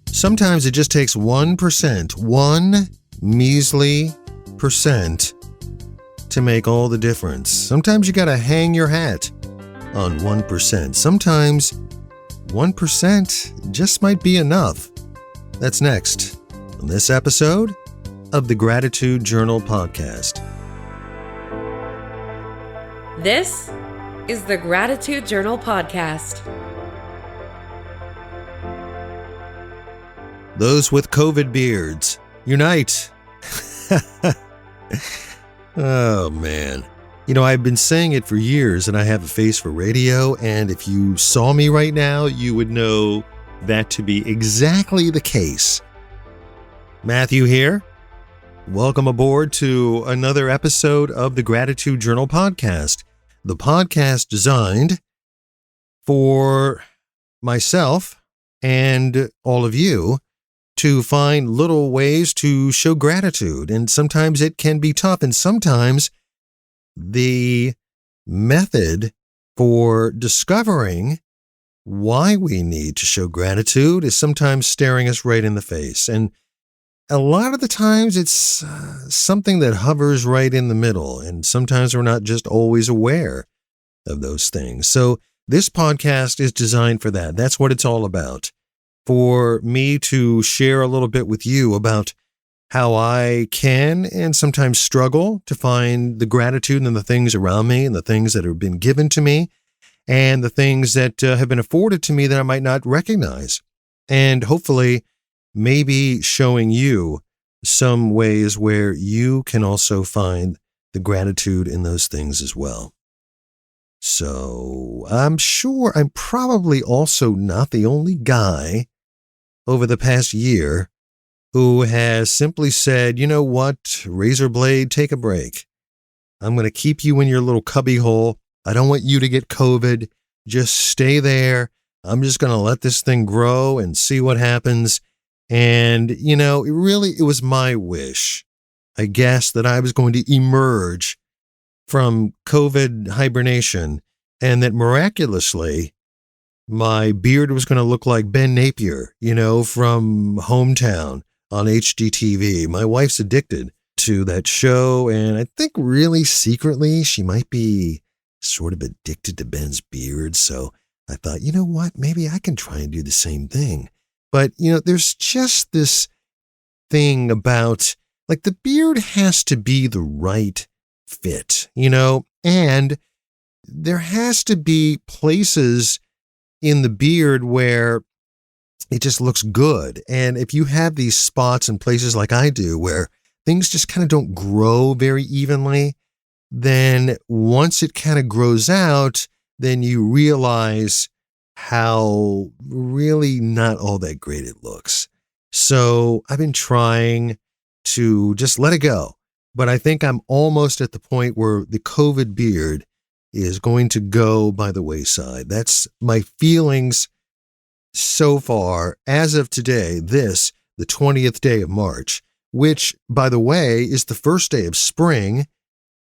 Sometimes it just takes 1%, one measly percent to make all the difference. Sometimes you gotta hang your hat on 1%. Sometimes 1% just might be enough. That's next on this episode of the Gratitude Journal podcast. This is the Gratitude Journal podcast. Those with COVID beards, unite. Oh, man. You know, I've been saying it for years, and I have a face for radio, and if you saw me right now, you would know that to be exactly the case. Matthew here. Welcome aboard to another episode of the Gratitude Journal podcast, the podcast designed for myself and all of you to find little ways to show gratitude. And sometimes it can be tough. And sometimes the method for discovering why we need to show gratitude is sometimes staring us right in the face. And a lot of the times it's something that hovers right in the middle. And sometimes we're not just always aware of those things. So this podcast is designed for that. That's what it's all about. For me to share a little bit with you about how I can and sometimes struggle to find the gratitude in the things around me and the things that have been given to me and the things that have been afforded to me that I might not recognize. And hopefully maybe showing you some ways where you can also find the gratitude in those things as well. So I'm sure I'm probably also not the only guy over the past year who has simply said, you know what, razor blade, take a break. I'm going to keep you in your little cubby hole. I don't want you to get COVID. Just stay there. I'm just going to let this thing grow and see what happens. And, you know, it was my wish, I guess, that I was going to emerge from COVID hibernation and that miraculously my beard was going to look like Ben Napier, you know, from Hometown on HGTV. My wife's addicted to that show, and I think really secretly she might be sort of addicted to Ben's beard. So I thought, you know what, maybe I can try and do the same thing. But, you know, there's just this thing about, like, the beard has to be the right fit, you know, and there has to be places in the beard where it just looks good. And if you have these spots and places like I do where things just kind of don't grow very evenly, then once it kind of grows out, then you realize how really not all that great it looks. So I've been trying to just let it go. But I think I'm almost at the point where the COVID beard is going to go by the wayside. That's my feelings so far as of today, the 20th day of March, which, by the way, is the first day of spring,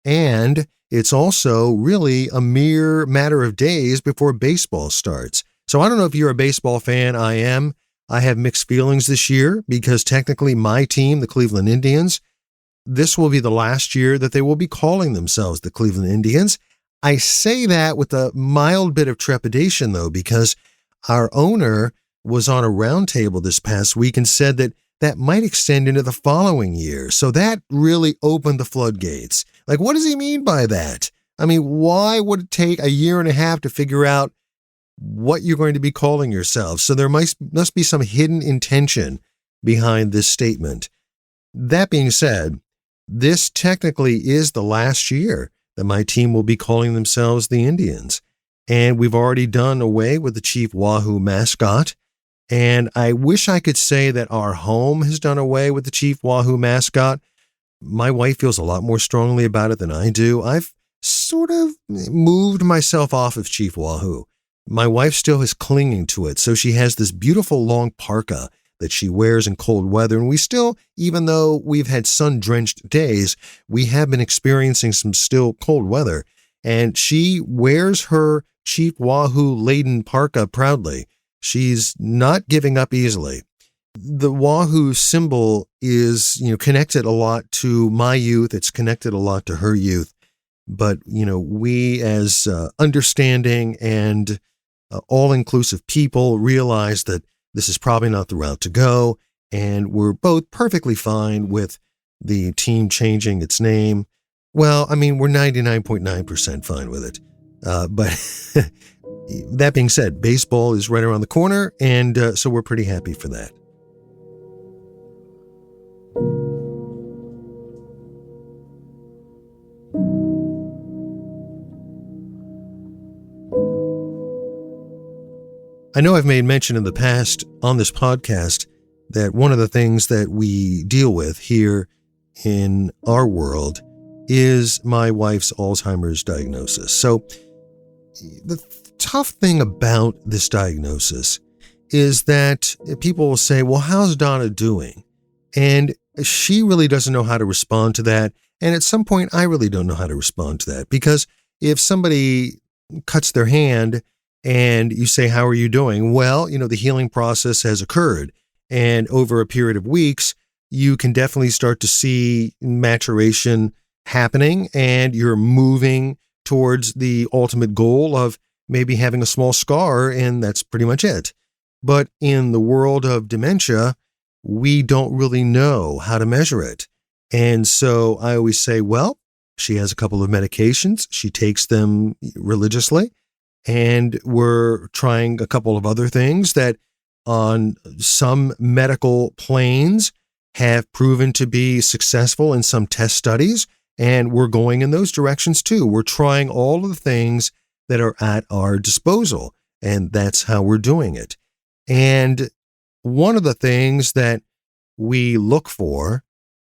and it's also really a mere matter of days before baseball starts. So I don't know if you're a baseball fan. I am. I have mixed feelings this year because technically my team, the Cleveland Indians, this will be the last year that they will be calling themselves the Cleveland Indians. I say that with a mild bit of trepidation, though, because our owner was on a roundtable this past week and said that that might extend into the following year. So that really opened the floodgates. Like, what does he mean by that? I mean, why would it take a year and a half to figure out what you're going to be calling yourself? So there must be some hidden intention behind this statement. That being said, this technically is the last year that my team will be calling themselves the Indians. And we've already done away with the Chief Wahoo mascot. And I wish I could say that our home has done away with the Chief Wahoo mascot. My wife feels a lot more strongly about it than I do. I've sort of moved myself off of Chief Wahoo. My wife still is clinging to it. So she has this beautiful long parka that she wears in cold weather. And we still, even though we've had sun-drenched days, we have been experiencing some still cold weather. And she wears her Chief Wahoo laden parka proudly. She's not giving up easily. The Wahoo symbol is, connected a lot to my youth. It's connected a lot to her youth. But, we as understanding and all-inclusive people realize that this is probably not the route to go. And we're both perfectly fine with the team changing its name. Well, I mean, we're 99.9% fine with it. But that being said, baseball is right around the corner, and so we're pretty happy for that. I know I've made mention in the past on this podcast that one of the things that we deal with here in our world is my wife's Alzheimer's diagnosis. So the tough thing about this diagnosis is that people will say, well, how's Donna doing? And she really doesn't know how to respond to that. And at some point, I really don't know how to respond to that, because if somebody cuts their hand and you say, how are you doing? Well, the healing process has occurred. And over a period of weeks, you can definitely start to see maturation happening, and you're moving towards the ultimate goal of maybe having a small scar, and that's pretty much it. But in the world of dementia, we don't really know how to measure it. And so I always say, well, she has a couple of medications. She takes them religiously. And we're trying a couple of other things that on some medical planes have proven to be successful in some test studies. And we're going in those directions too. We're trying all of the things that are at our disposal. And that's how we're doing it. And one of the things that we look for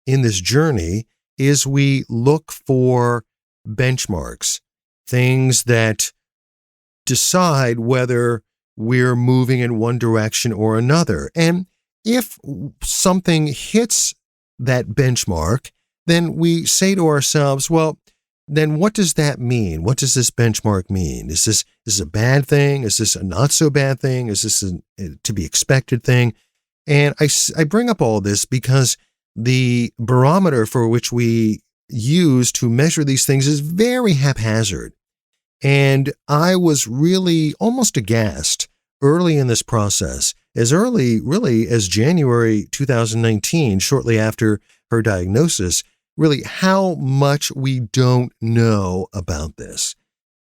in this journey is we look for benchmarks, things that decide whether we're moving in one direction or another. And if something hits that benchmark, then we say to ourselves, well, then what does that mean? What does this benchmark mean? Is this a bad thing? Is this a not so bad thing? Is this a to be expected thing? And I bring up all this because the barometer for which we use to measure these things is very haphazard. And I was really almost aghast early in this process, as early really as January 2019, shortly after her diagnosis, really how much we don't know about this.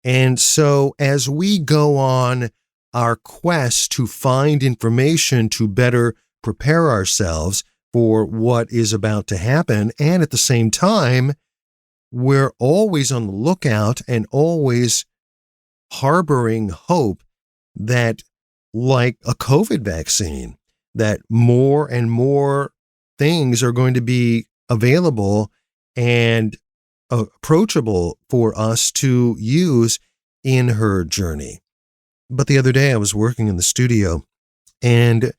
And so as we go on our quest to find information to better prepare ourselves for what is about to happen, and at the same time, we're always on the lookout and always harboring hope that, like a COVID vaccine, that more and more things are going to be available and approachable for us to use in her journey. But the other day I was working in the studio and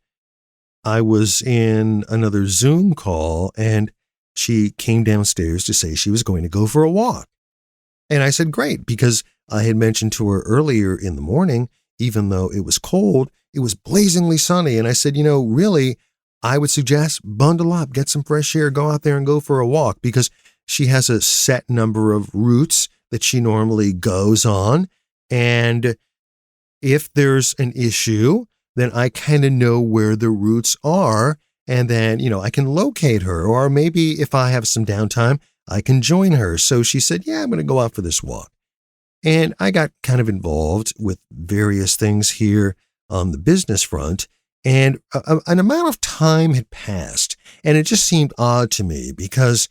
I was in another Zoom call, and she came downstairs to say she was going to go for a walk. And I said, great, because I had mentioned to her earlier in the morning, even though it was cold, it was blazingly sunny. And I said, really, I would suggest bundle up, get some fresh air, go out there and go for a walk, because she has a set number of routes that she normally goes on. And if there's an issue, then I kind of know where the routes are. And then, I can locate her, or maybe if I have some downtime, I can join her. So she said, yeah, I'm going to go out for this walk. And I got kind of involved with various things here on the business front. And an amount of time had passed. And it just seemed odd to me, because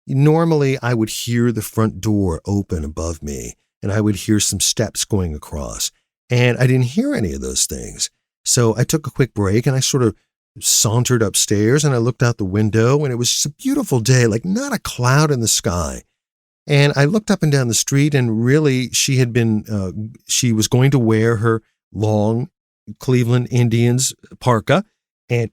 normally I would hear the front door open above me, and I would hear some steps going across. And I didn't hear any of those things. So I took a quick break and I sort of sauntered upstairs, and I looked out the window, and it was just a beautiful day, like not a cloud in the sky. And I looked up and down the street, and really she was going to wear her long Cleveland Indians parka, and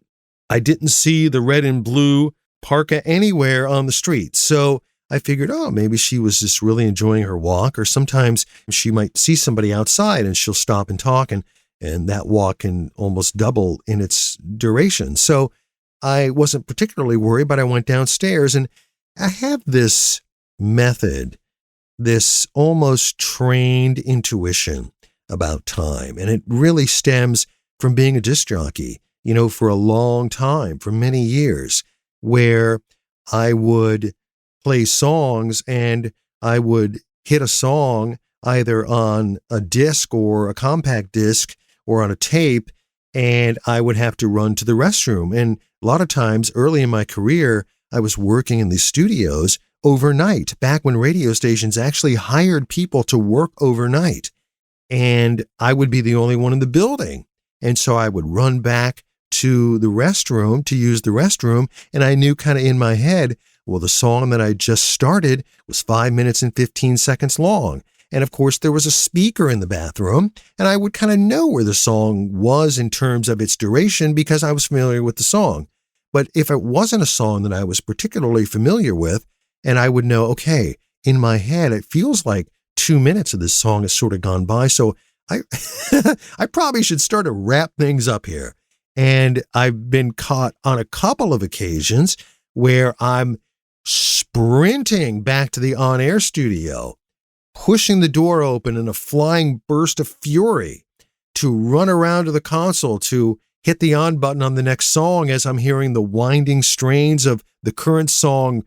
I didn't see the red and blue parka anywhere on the street. So I figured, maybe she was just really enjoying her walk, or sometimes she might see somebody outside and she'll stop and talk. And and that walk can almost double in its duration. So I wasn't particularly worried, but I went downstairs, and I have this method, this almost trained intuition about time. And it really stems from being a disc jockey, for a long time, for many years, where I would play songs and I would hit a song either on a disc or a compact disc or on a tape, and I would have to run to the restroom. And a lot of times early in my career, I was working in these studios overnight, back when radio stations actually hired people to work overnight. And I would be the only one in the building. And so I would run back to the restroom to use the restroom. And I knew kind of in my head, well, the song that I just started was 5 minutes and 15 seconds long. And of course, there was a speaker in the bathroom, and I would kind of know where the song was in terms of its duration because I was familiar with the song. But if it wasn't a song that I was particularly familiar with, and I would know, okay, in my head, it feels like 2 minutes of this song has sort of gone by. So I I probably should start to wrap things up here. And I've been caught on a couple of occasions where I'm sprinting back to the on-air studio, pushing the door open in a flying burst of fury to run around to the console to hit the on button on the next song as I'm hearing the winding strains of the current song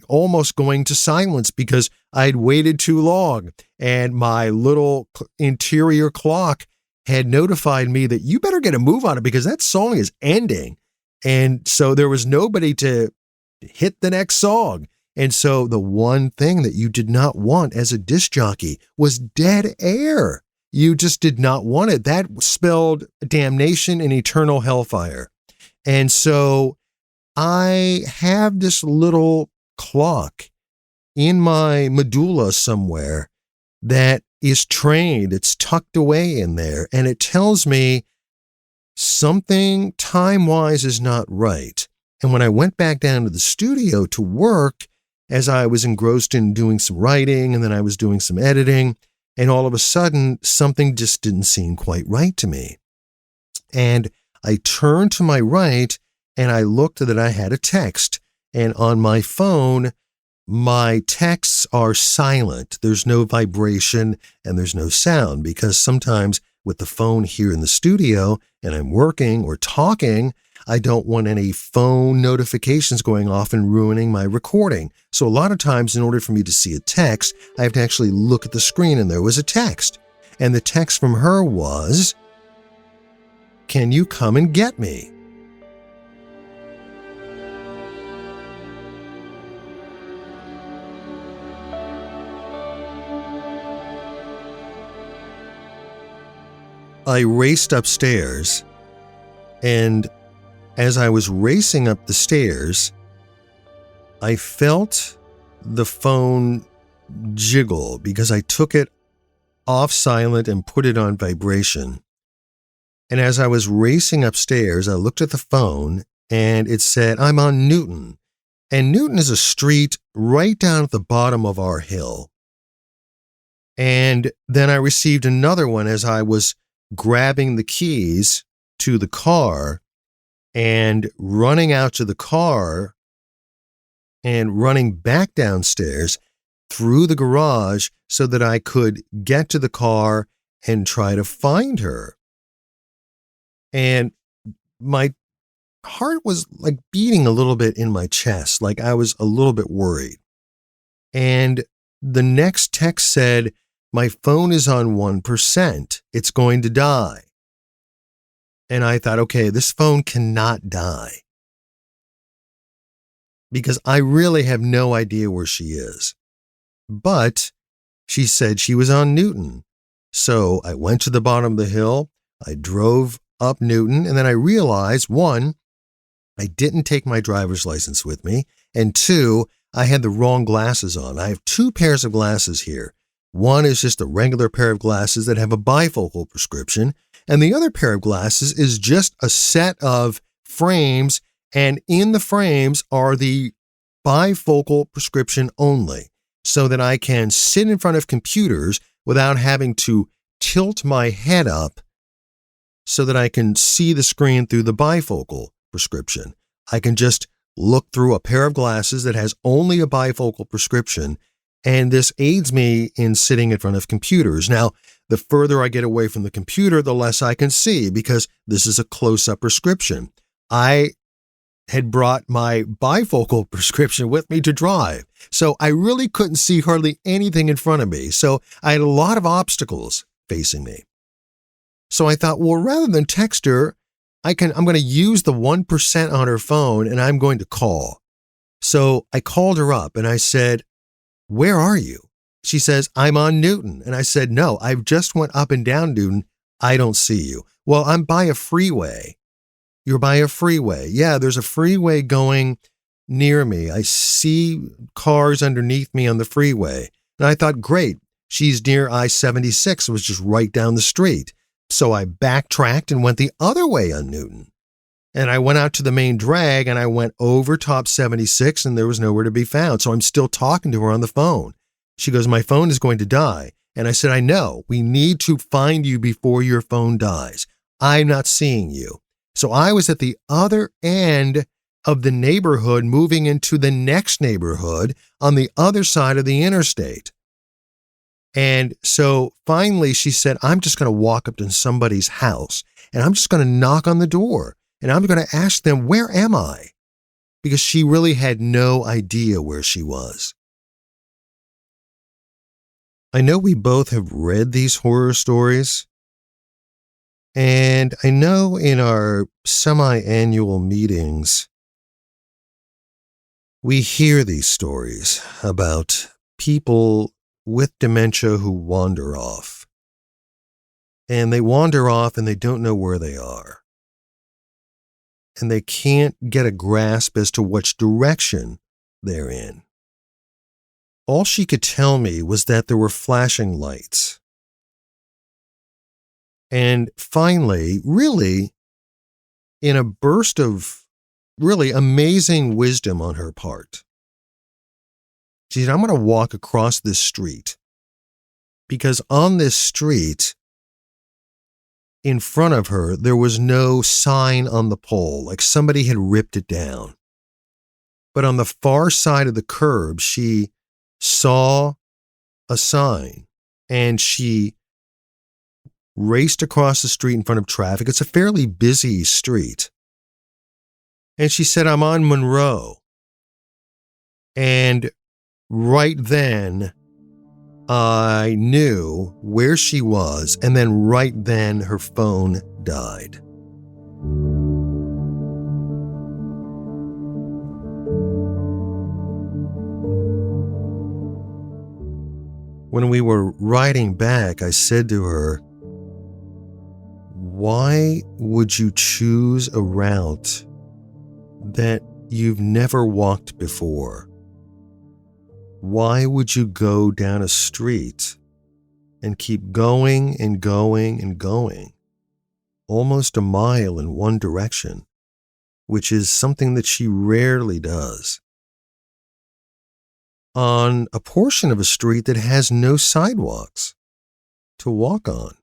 almost going to silence because I'd waited too long and my little interior clock had notified me that you better get a move on it because that song is ending. And so there was nobody to hit the next song. And so the one thing that you did not want as a disc jockey was dead air. You just did not want it. That spelled damnation and eternal hellfire. And so I have this little clock in my medulla somewhere that is trained. It's tucked away in there. And it tells me something time-wise is not right. And when I went back down to the studio to work, as I was engrossed in doing some writing and then I was doing some editing, and all of a sudden something just didn't seem quite right to me. And I turned to my right and I looked that I had a text. And on my phone, my texts are silent. There's no vibration and there's no sound because sometimes with the phone here in the studio and I'm working or talking, I don't want any phone notifications going off and ruining my recording. So a lot of times in order for me to see a text, I have to actually look at the screen and there was a text. And the text from her was, "Can you come and get me?" I raced upstairs, and as I was racing up the stairs, I felt the phone jiggle because I took it off silent and put it on vibration. And as I was racing upstairs, I looked at the phone and it said, "I'm on Newton." And Newton is a street right down at the bottom of our hill. And then I received another one as I was grabbing the keys to the car and running out to the car and running back downstairs through the garage so that I could get to the car and try to find her. And my heart was like beating a little bit in my chest, like I was a little bit worried. And the next text said, "My phone is on 1%. It's going to die." And I thought, okay, this phone cannot die because I really have no idea where she is. But she said she was on Newton. So I went to the bottom of the hill. I drove up Newton, and then I realized, one, I didn't take my driver's license with me, and two, I had the wrong glasses on. I have two pairs of glasses here. One is just a regular pair of glasses that have a bifocal prescription, and the other pair of glasses is just a set of frames, and in the frames are the bifocal prescription only, so that I can sit in front of computers without having to tilt my head up so that I can see the screen through the bifocal prescription. I can just look through a pair of glasses that has only a bifocal prescription, and this aids me in sitting in front of computers. Now, the further I get away from the computer, the less I can see because this is a close-up prescription. I had brought my bifocal prescription with me to drive, so I really couldn't see hardly anything in front of me. So I had a lot of obstacles facing me. So I thought, well, rather than text her, I'm going to use the 1% on her phone and I'm going to call. So I called her up and I said, "Where are you?" She says, "I'm on Newton." And I said, "No, I've just went up and down Newton. I don't see you." "Well, I'm by a freeway." "You're by a freeway?" "Yeah, there's a freeway going near me. I see cars underneath me on the freeway." And I thought, great, she's near I-76. It was just right down the street. So I backtracked and went the other way on Newton. And I went out to the main drag and I went over top 76 and there was nowhere to be found. So I'm still talking to her on the phone. She goes, "My phone is going to die." And I said, "I know. We need to find you before your phone dies. I'm not seeing you." So I was at the other end of the neighborhood, moving into the next neighborhood on the other side of the interstate. And so finally she said, "I'm just going to walk up to somebody's house and I'm just going to knock on the door and I'm going to ask them, where am I?" Because she really had no idea where she was. I know we both have read these horror stories. And I know in our semi-annual meetings, we hear these stories about people with dementia who wander off. And they wander off and they don't know where they are. And they can't get a grasp as to which direction they're in. All she could tell me was that there were flashing lights. And finally, really, in a burst of really amazing wisdom on her part, she said, "I'm going to walk across this street because on this street in front of her, there was no sign on the pole, like somebody had ripped it down. But on the far side of the curb, she saw a sign and she raced across the street in front of traffic. It's a fairly busy street. And she said, "I'm on Monroe." And right then, I knew where she was. And then right then, her phone died. When we were riding back, I said to her, "Why would you choose a route that you've never walked before? Why would you go down a street and keep going and going and going, almost a mile in one direction, which is something that she rarely does, on a portion of a street that has no sidewalks to walk on,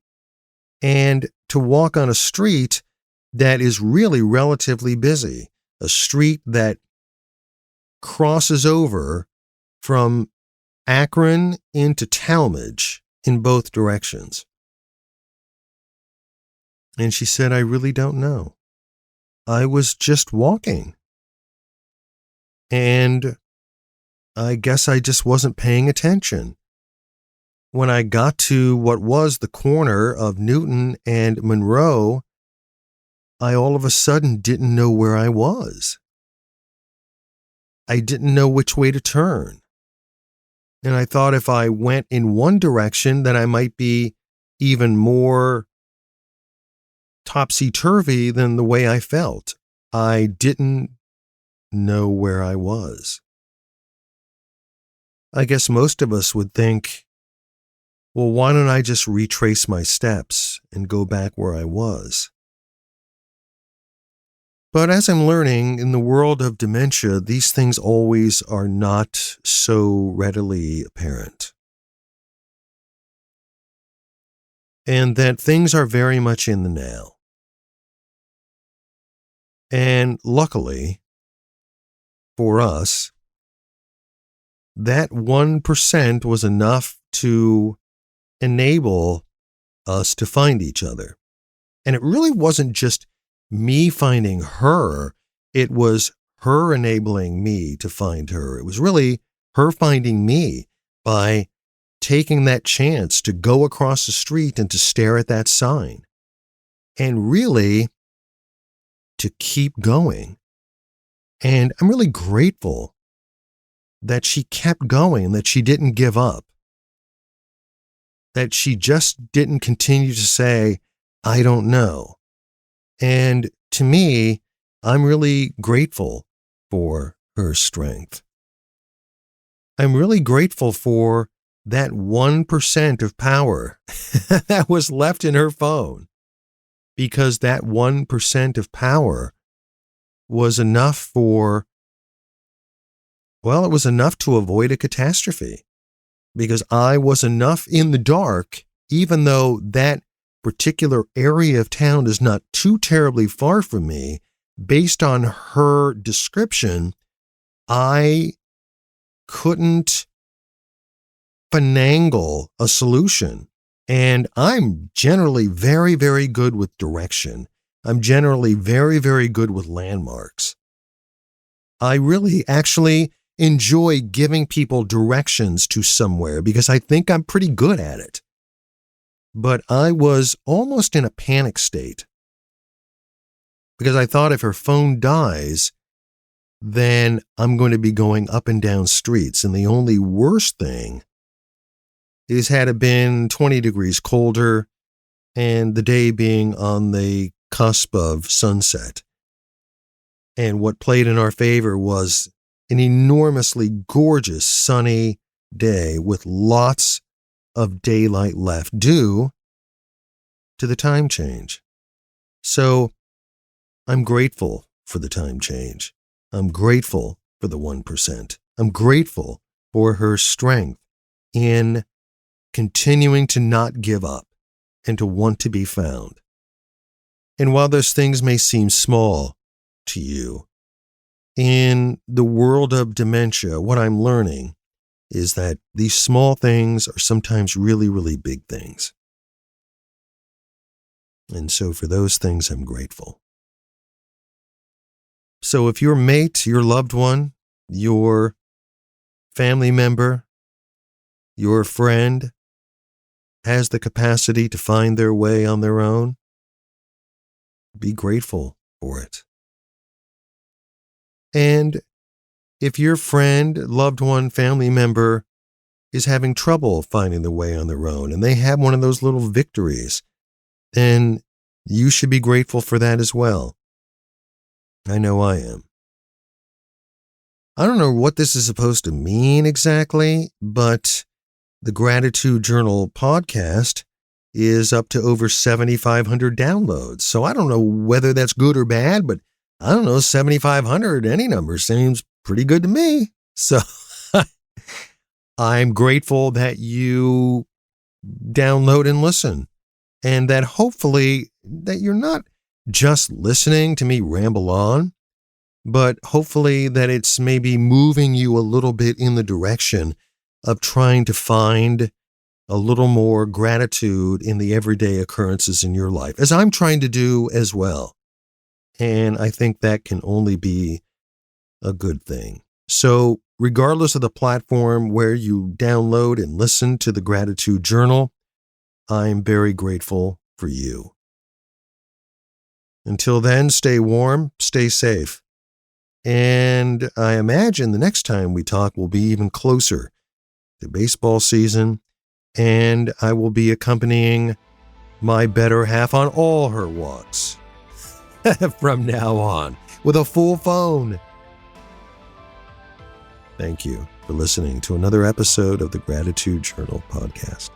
and to walk on a street that is really relatively busy, a street that crosses over from Akron into Talmadge in both directions?" And she said, "I really don't know. I was just walking. And I guess I just wasn't paying attention. When I got to what was the corner of Newton and Monroe, I all of a sudden didn't know where I was. I didn't know which way to turn. And I thought if I went in one direction, then I might be even more topsy-turvy than the way I felt. I didn't know where I was." I guess most of us would think, well, why don't I just retrace my steps and go back where I was? But as I'm learning, in the world of dementia, these things always are not so readily apparent. And that things are very much in the now. And luckily for us, that 1% was enough to enable us to find each other. And it really wasn't just me finding her. It was her enabling me to find her. It was really her finding me by taking that chance to go across the street and to stare at that sign. And really to keep going. And I'm really grateful that she kept going, that she didn't give up, that she just didn't continue to say, I don't know. And to me, I'm really grateful for her strength. I'm really grateful for that 1% of power that was left in her phone, because that 1% of power was enough for, well, it was enough to avoid a catastrophe, because I was enough in the dark, even though that particular area of town is not too terribly far from me. Based on her description, I couldn't finagle a solution. And I'm generally very, very good with direction. I'm generally very, very good with landmarks. I really actually enjoy giving people directions to somewhere because I think I'm pretty good at it. But I was almost in a panic state because I thought if her phone dies, then I'm going to be going up and down streets. And the only worst thing is, had it been 20 degrees colder and the day being on the cusp of sunset, and what played in our favor was an enormously gorgeous sunny day with lots of daylight left due to the time change. So I'm grateful for the time change. I'm grateful for the 1%. I'm grateful for her strength in continuing to not give up and to want to be found. And while those things may seem small to you, in the world of dementia, what I'm learning is that these small things are sometimes really, really big things. And so for those things, I'm grateful. So if your mate, your loved one, your family member, your friend has the capacity to find their way on their own, be grateful for it. And if your friend, loved one, family member is having trouble finding the way on their own and they have one of those little victories, then you should be grateful for that as well. I know I am. I don't know what this is supposed to mean exactly, but the Gratitude Journal podcast is up to over 7,500 downloads. So I don't know whether that's good or bad, but I don't know, 7,500, any number seems pretty good to me. So I'm grateful that you download and listen, and that hopefully that you're not just listening to me ramble on, but hopefully that it's maybe moving you a little bit in the direction of trying to find a little more gratitude in the everyday occurrences in your life, as I'm trying to do as well. And I think that can only be a good thing. So regardless of the platform where you download and listen to the Gratitude Journal, I'm very grateful for you. Until then, stay warm, stay safe. And I imagine the next time we talk will be even closer to baseball season, and I will be accompanying my better half on all her walks from now on with a full phone. Thank you for listening to another episode of the Gratitude Journal podcast.